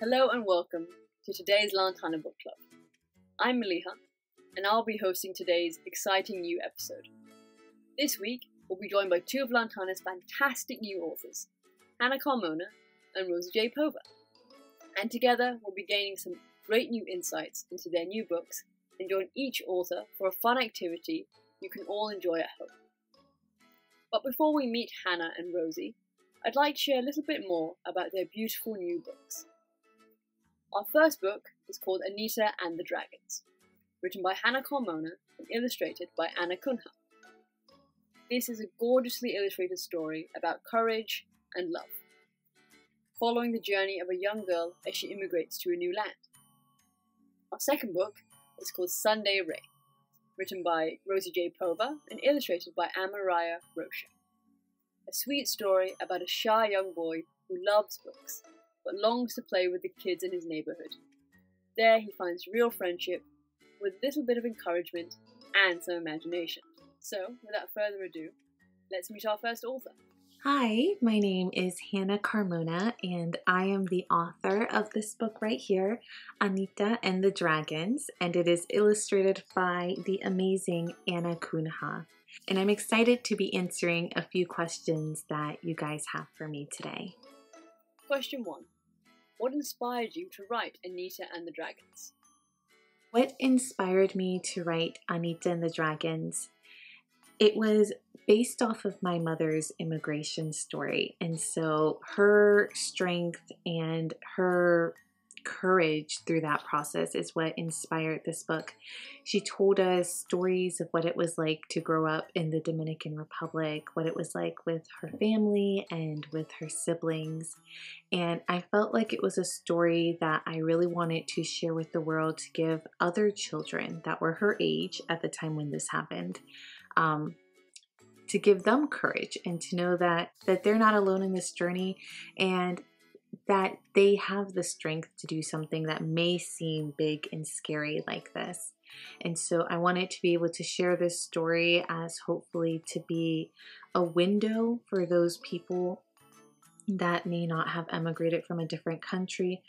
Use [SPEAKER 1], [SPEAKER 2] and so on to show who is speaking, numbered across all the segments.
[SPEAKER 1] Hello and welcome to today's Lantana Book Club. I'm Maleeha, and I'll be hosting today's exciting new episode. This week, we'll be joined by two of Lantana's fantastic new authors, Hannah Carmona and Rosie J. Pova. And together, we'll be gaining some great new insights into their new books and join each author for a fun activity you can all enjoy at home. But before we meet Hannah and Rosie, I'd like to share a little bit more about their beautiful new books. Our first book is called ANITA and the Dragons, written by Hannah Carmona and illustrated by Anna Cunha. This is a gorgeously illustrated story about courage and love, following the journey of a young girl as she immigrates to a new land. Our second book is called Sunday Ray, written by Rosie J. Pova and illustrated by Maleeha Mir. A sweet story about a shy young boy who loves books, but longs to play with the kids in his neighbourhood. There he finds real friendship, with a little bit of encouragement and some imagination. So, without further ado, let's meet our first author.
[SPEAKER 2] Hi, my name is Hannah Carmona, and I am the author of this book right here, ANITA and the Dragons, and it is illustrated by the amazing Anna Cunha. And I'm excited to be answering a few questions that you guys have for me today.
[SPEAKER 1] Question 1. What inspired you to write ANITA and the Dragons?
[SPEAKER 2] What inspired me to write ANITA and the Dragons? It was based off of my mother's immigration story, and so her strength and her courage through that process is what inspired this book. She told us stories of what it was like to grow up in the Dominican Republic, what it was like with her family and with her siblings, and I felt like it was a story that I really wanted to share with the world to give other children that were her age at the time when this happened, to give them courage and to know that they're not alone in this journey and that they have the strength to do something that may seem big and scary like this. And so I wanted to be able to share this story as hopefully to be a window for those people that may not have emigrated from a different country,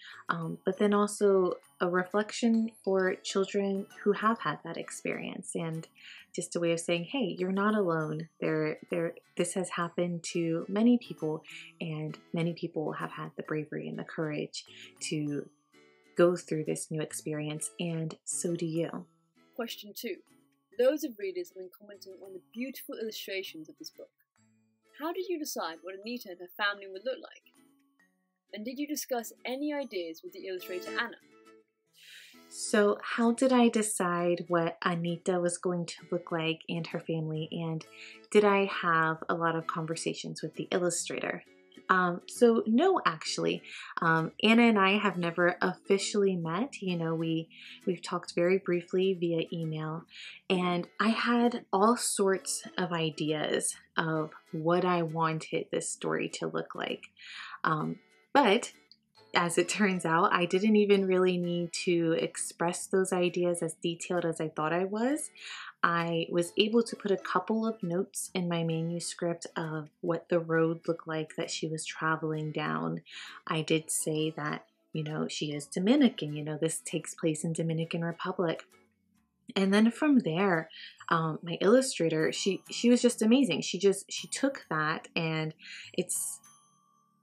[SPEAKER 2] but then also a reflection for children who have had that experience, and just a way of saying, hey, you're not alone. This has happened to many people, and many people have had the bravery and the courage to go through this new experience, and so do you.
[SPEAKER 1] Question 2. Loads of readers have been commenting on the beautiful illustrations of this book. How did you decide what ANITA and her family would look like? And did you discuss any ideas with the illustrator Anna?
[SPEAKER 2] So how did I decide what ANITA was going to look like and her family, and did I have a lot of conversations with the illustrator? So no, actually, Anna and I have never officially met. You know, we've talked very briefly via email, and I had all sorts of ideas of what I wanted this story to look like. But as it turns out, I didn't even really need to express those ideas as detailed as I thought I was. I was able to put a couple of notes in my manuscript of what the road looked like that she was traveling down. I did say that, you know, she is Dominican, you know, this takes place in Dominican Republic. And then from there, my illustrator, she was just amazing. She took that, and it's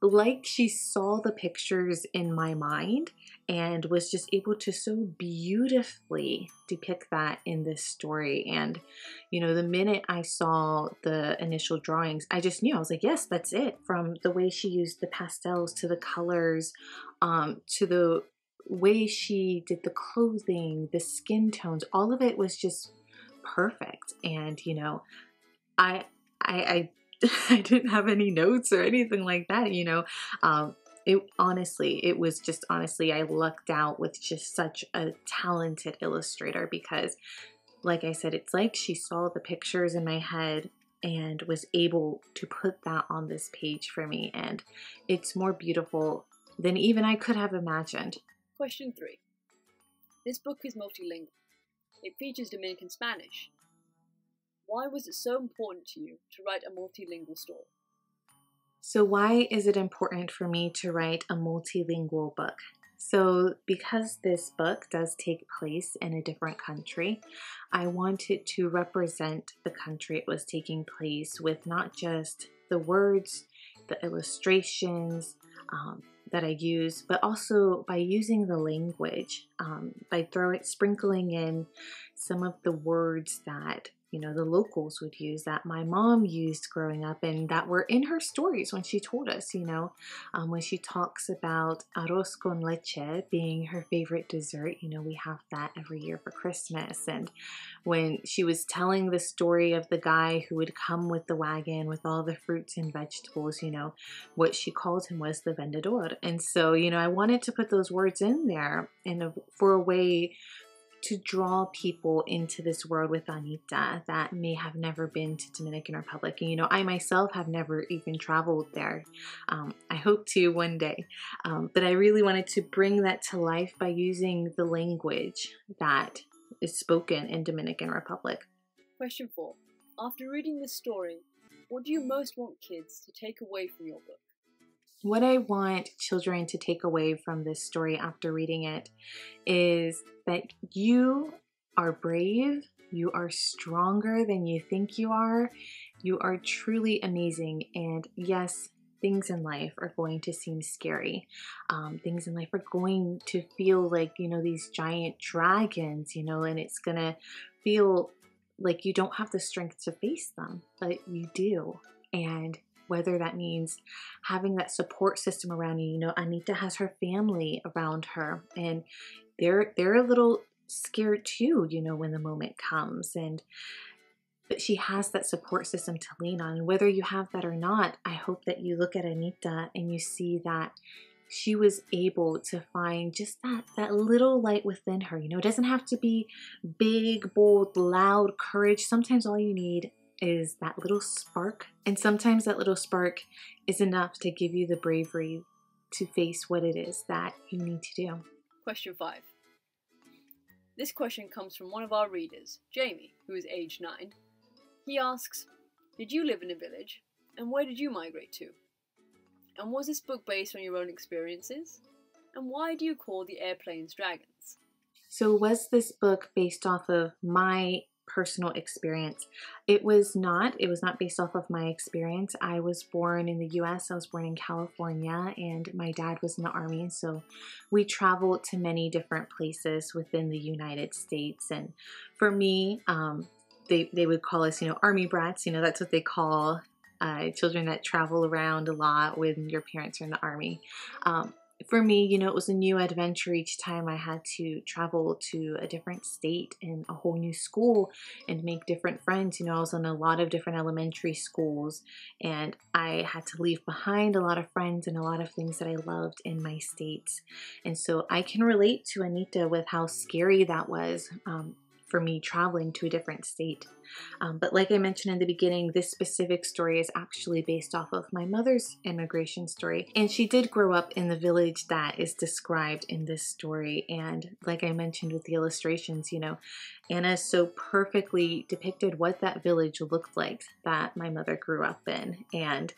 [SPEAKER 2] like she saw the pictures in my mind and was just able to so beautifully depict that in this story. And, you know, the minute I saw the initial drawings, I just knew. I was like, yes, that's it. From the way she used the pastels to the colors, to the way she did the clothing, the skin tones, all of it was just perfect. And, you know, I didn't have any notes or anything like that, you know. It was just honestly, I lucked out with just such a talented illustrator, because like I said, it's like she saw the pictures in my head and was able to put that on this page for me, and it's more beautiful than even I could have imagined.
[SPEAKER 1] Question 3. This book is multilingual. It features Dominican Spanish. Why was it so important to you to write a multilingual story?
[SPEAKER 2] So why is it important for me to write a multilingual book? So because this book does take place in a different country, I wanted to represent the country it was taking place with not just the words, the illustrations that I use, but also by using the language, by sprinkling in some of the words that the locals would use, that my mom used growing up, and that were in her stories when she told us, when she talks about arroz con leche being her favorite dessert. We have that every year for Christmas. And when she was telling the story of the guy who would come with the wagon with all the fruits and vegetables, what she called him was the vendedor. And so, I wanted to put those words in there for a way to draw people into this world with Anita that may have never been to Dominican Republic. And, I myself have never even traveled there. I hope to one day. But I really wanted to bring that to life by using the language that is spoken in Dominican Republic.
[SPEAKER 1] Question 4. After reading this story, what do you most want kids to take away from your book?
[SPEAKER 2] What I want children to take away from this story after reading it is that you are brave, you are stronger than you think you are truly amazing, and yes, things in life are going to seem scary. Things in life are going to feel like, these giant dragons, and it's gonna feel like you don't have the strength to face them, but you do. And whether that means having that support system around you. Anita has her family around her, and they're a little scared too, when the moment comes. But she has that support system to lean on. And whether you have that or not, I hope that you look at Anita and you see that she was able to find just that little light within her. It doesn't have to be big, bold, loud courage. Sometimes all you need is that little spark. And sometimes that little spark is enough to give you the bravery to face what it is that you need to do.
[SPEAKER 1] Question 5. This question comes from one of our readers, Jamie, who is age 9. He asks, did you live in a village? And where did you migrate to? And was this book based on your own experiences? And why do you call the airplanes dragons?
[SPEAKER 2] So was this book based off of my personal experience? It was not based off of my experience. I was born in the US. I was born in California, and my dad was in the Army. So we traveled to many different places within the United States. And for me, they would call us, Army brats. That's what they call children that travel around a lot when your parents are in the Army. For me, it was a new adventure each time I had to travel to a different state and a whole new school and make different friends. I was in a lot of different elementary schools, and I had to leave behind a lot of friends and a lot of things that I loved in my state. And so I can relate to Anita with how scary that was for me traveling to a different state. But like I mentioned in the beginning, this specific story is actually based off of my mother's immigration story. And she did grow up in the village that is described in this story. And like I mentioned with the illustrations, Anna so perfectly depicted what that village looked like that my mother grew up in. And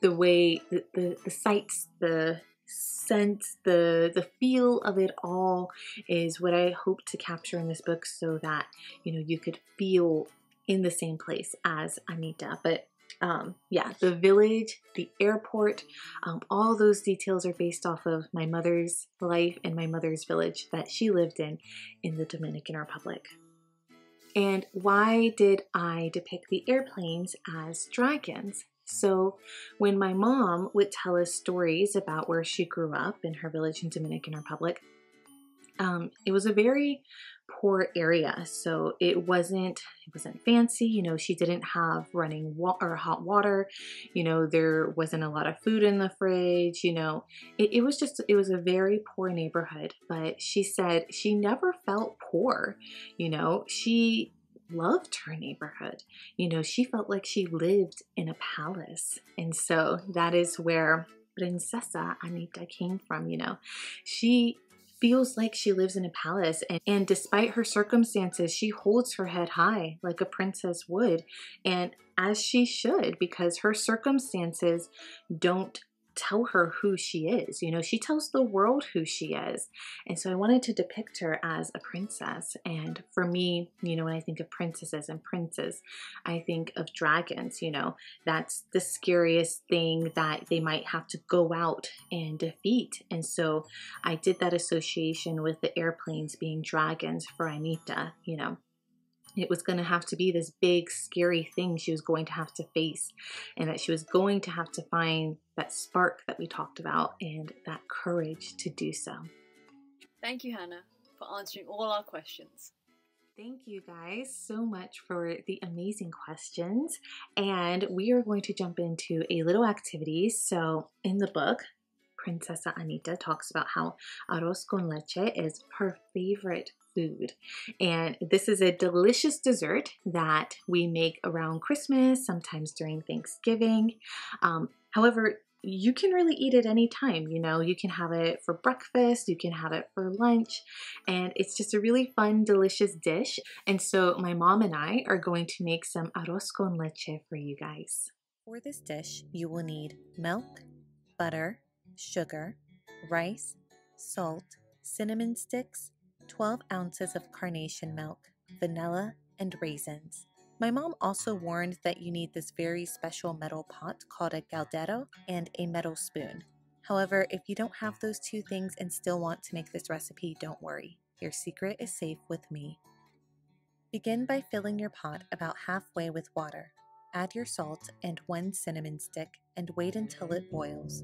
[SPEAKER 2] the way, the sights, the sense, the feel of it all is what I hope to capture in this book, so that you could feel in the same place as Anita. But yeah, the village, the airport, all those details are based off of my mother's life and my mother's village that she lived in the Dominican Republic. And why did I depict the airplanes as dragons? So when my mom would tell us stories about where she grew up in her village in Dominican Republic, it was a very poor area. So it wasn't fancy. She didn't have running or hot water. There wasn't a lot of food in the fridge. It was a very poor neighborhood. But she said she never felt poor. She loved her neighborhood. She felt like she lived in a palace. And so that is where Princesa Anita came from. She feels like she lives in a palace, and despite her circumstances, she holds her head high like a princess would, and as she should, because her circumstances don't tell her who she is. You know, she tells the world who she is. And so I wanted to depict her as a princess. And for me, you know, when I think of princesses and princes, I think of dragons. You know, that's the scariest thing that they might have to go out and defeat. And so I did that association with the airplanes being dragons for Anita. You know, it was going to have to be this big, scary thing she was going to have to face, and that she was going to have to find that spark that we talked about and that courage to do so.
[SPEAKER 1] Thank you, Hannah, for answering all our questions.
[SPEAKER 2] Thank you guys so much for the amazing questions. And we are going to jump into a little activity. So in the book, Princesa Anita talks about how arroz con leche is her favorite food. And this is a delicious dessert that we make around Christmas, sometimes during Thanksgiving. However, you can really eat it anytime. You know, you can have it for breakfast, you can have it for lunch, and it's just a really fun, delicious dish. And so my mom and I are going to make some arroz con leche for you guys.
[SPEAKER 3] For this dish, you will need milk, butter, sugar, rice, salt, cinnamon sticks, 12 ounces of carnation milk, vanilla, and raisins. My mom also warned that you need this very special metal pot called a caldero and a metal spoon. However, if you don't have those two things and still want to make this recipe, don't worry. Your secret is safe with me. Begin by filling your pot about halfway with water. Add your salt and 1 cinnamon stick and wait until it boils.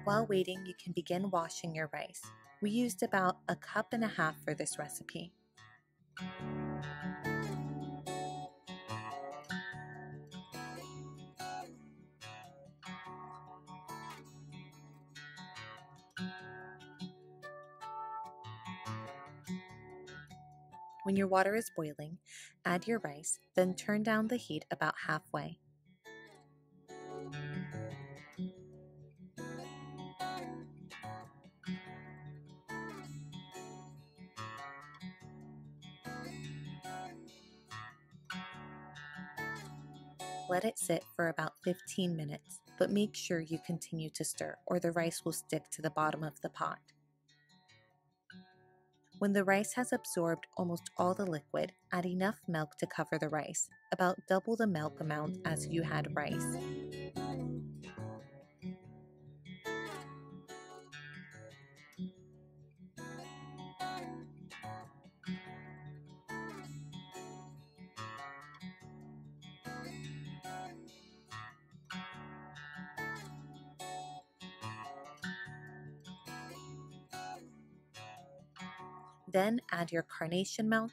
[SPEAKER 3] While waiting, you can begin washing your rice. We used about 1.5 cups for this recipe. When your water is boiling, add your rice, then turn down the heat about halfway. Let it sit for about 15 minutes, but make sure you continue to stir or the rice will stick to the bottom of the pot. When the rice has absorbed almost all the liquid, add enough milk to cover the rice, about double the milk amount as you had rice. Then add your carnation milk,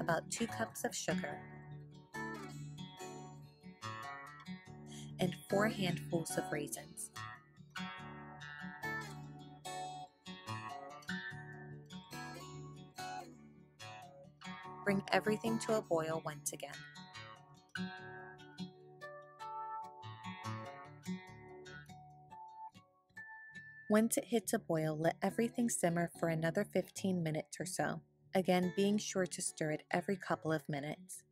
[SPEAKER 3] about 2 cups of sugar, and 4 handfuls of raisins. Bring everything to a boil once again. Once it hits a boil, let everything simmer for another 15 minutes or so, again being sure to stir it every couple of minutes.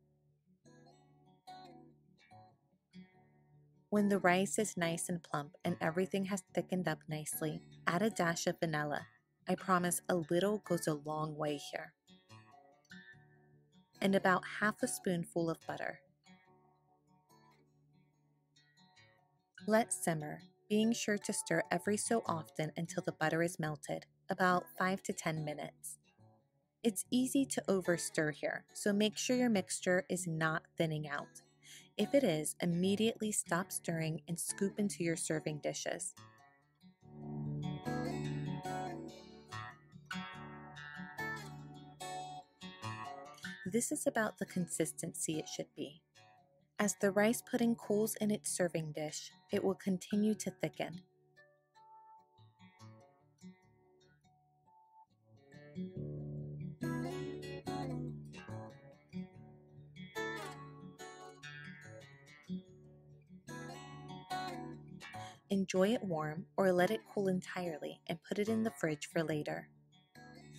[SPEAKER 3] When the rice is nice and plump and everything has thickened up nicely, add a dash of vanilla. I promise a little goes a long way here. And about half a spoonful of butter. Let simmer, being sure to stir every so often until the butter is melted, about 5 to 10 minutes. It's easy to overstir here, so make sure your mixture is not thinning out. If it is, immediately stop stirring and scoop into your serving dishes. This is about the consistency it should be. As the rice pudding cools in its serving dish, it will continue to thicken. enjoy it warm, or let it cool entirely and put it in the fridge for later.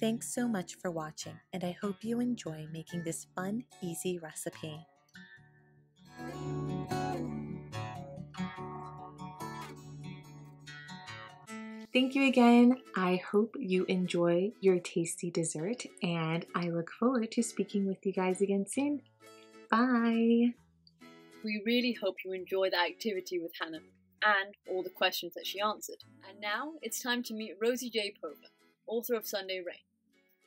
[SPEAKER 3] Thanks so much for watching, and I hope you enjoy making this fun, easy recipe.
[SPEAKER 2] Thank you again. I hope you enjoy your tasty dessert, and I look forward to speaking with you guys again soon. Bye!
[SPEAKER 1] We really hope you enjoy the activity with Hannah and all the questions that she answered. And now it's time to meet Rosie J. Pova, author of Sunday Rain.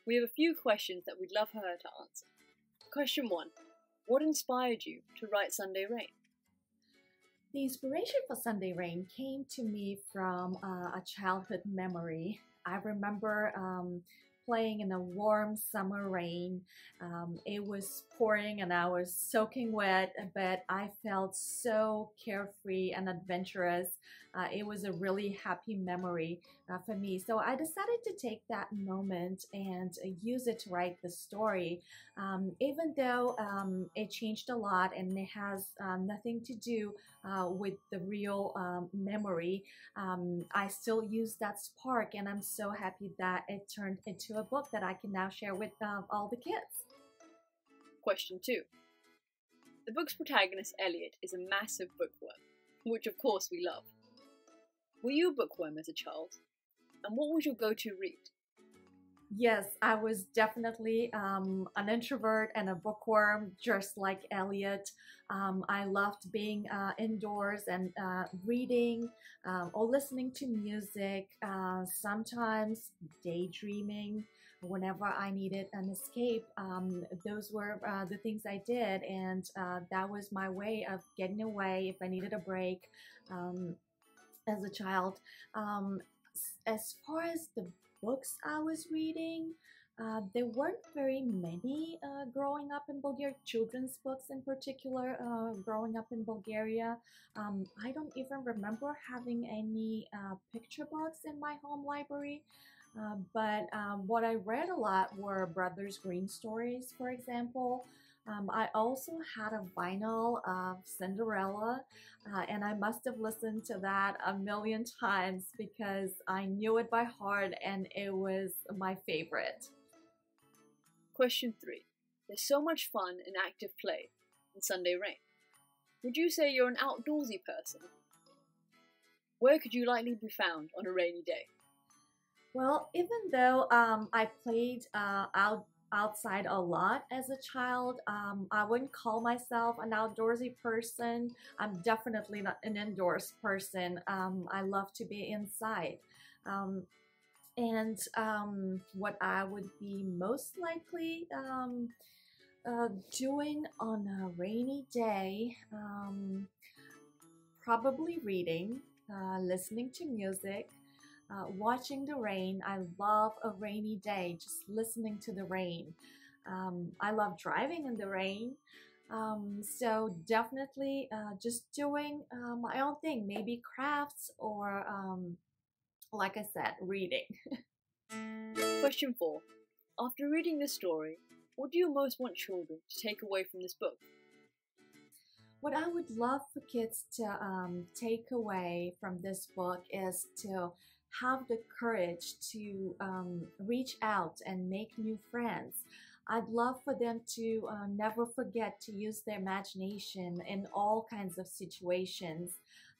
[SPEAKER 1] We have a few questions that we'd love for her to answer. Question 1. What inspired you to write Sunday Rain?
[SPEAKER 4] The inspiration for Sunday Rain came to me from a childhood memory. I remember playing in a warm summer rain. It was pouring and I was soaking wet, but I felt so carefree and adventurous. It was a really happy memory for me. So I decided to take that moment and use it to write the story. Even though it changed a lot and it has nothing to do with the real memory, I still use that spark, and I'm so happy that it turned into a book that I can now share with all the kids.
[SPEAKER 1] Question 2. The book's protagonist, Elliot, is a massive bookworm, which of course we love. Were you a bookworm as a child? And what was your go-to read?
[SPEAKER 4] Yes, I was definitely an introvert and a bookworm, just like Elliot. I loved being indoors and reading or listening to music, sometimes daydreaming whenever I needed an escape. Those were the things I did, and that was my way of getting away if I needed a break as a child. As far as the books I was reading, there weren't very many growing up in Bulgaria, children's books in particular, growing up in Bulgaria. I don't even remember having any picture books in my home library, but what I read a lot were Brothers Green stories, for example. I also had a vinyl of Cinderella, and I must have listened to that a million times because I knew it by heart and it was my favorite.
[SPEAKER 1] Question 3. There's so much fun and active play in Sunday Rain. Would you say you're an outdoorsy person? Where could you likely be found on a rainy day?
[SPEAKER 4] Well, even though I played outside a lot as a child, I wouldn't call myself an outdoorsy person. I'm definitely not an indoors person. I love to be inside. And what I would be most likely doing on a rainy day, probably reading, listening to music, watching the rain. I love a rainy day, just listening to the rain. I love driving in the rain. So definitely just doing my own thing, maybe crafts or, like I said, reading.
[SPEAKER 1] Question 4. After reading this story, what do you most want children to take away from this book?
[SPEAKER 4] What I would love for kids to take away from this book is to have the courage to reach out and make new friends. I'd love for them to never forget to use their imagination in all kinds of situations,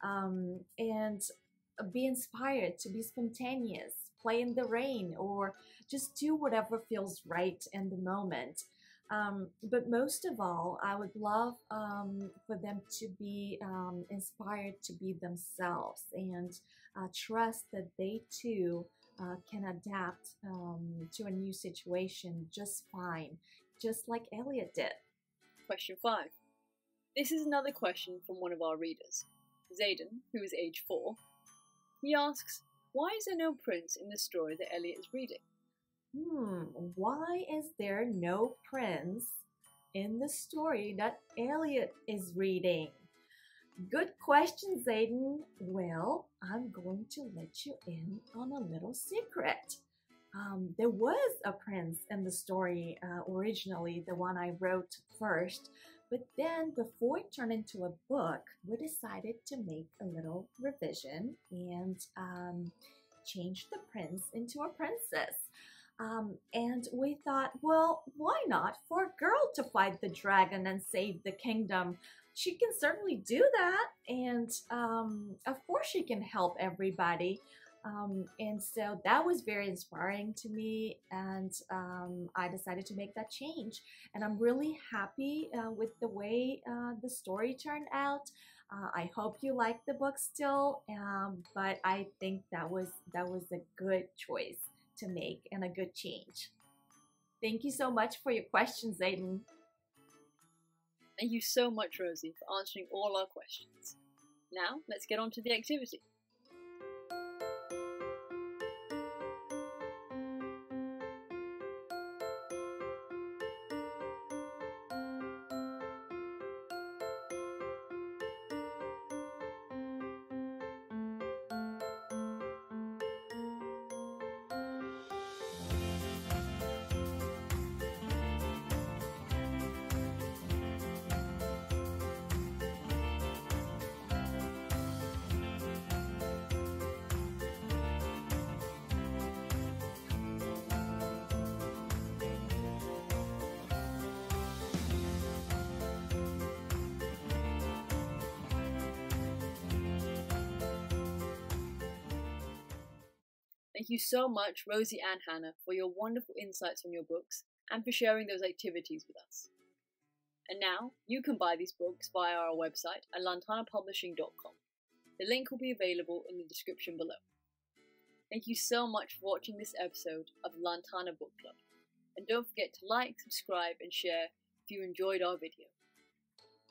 [SPEAKER 4] and be inspired to be spontaneous, play in the rain, or just do whatever feels right in the moment. But most of all, I would love for them to be inspired to be themselves and trust that they too can adapt to a new situation just fine, just like Elliot did.
[SPEAKER 1] Question 5. This is another question from one of our readers, Zayden, who is age 4. He asks, why is there no prince in the story that Elliot is reading?
[SPEAKER 4] Why is there no prince in the story that Elliot is reading? Good question, Zayden. Well, I'm going to let you in on a little secret. There was a prince in the story originally, the one I wrote first, But then before it turned into a book, we decided to make a little revision and change the prince into a princess. And we thought, well, why not for a girl to fight the dragon and save the kingdom? She can certainly do that, and of course she can help everybody. And so that was very inspiring to me, and I decided to make that change. And I'm really happy with the way the story turned out. I hope you like the book still, but I think that was a good choice to make and a good change. Thank you so much for your questions, Aiden.
[SPEAKER 1] Thank you so much, Rosie, for answering all our questions. Now, let's get on to the activity. Thank you so much, Rosie and Hannah, for your wonderful insights on your books and for sharing those activities with us. And now, you can buy these books via our website at lantanapublishing.com. The link will be available in the description below. Thank you so much for watching this episode of the Lantana Book Club. And don't forget to like, subscribe and share if you enjoyed our video.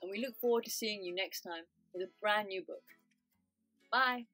[SPEAKER 1] And we look forward to seeing you next time with a brand new book. Bye!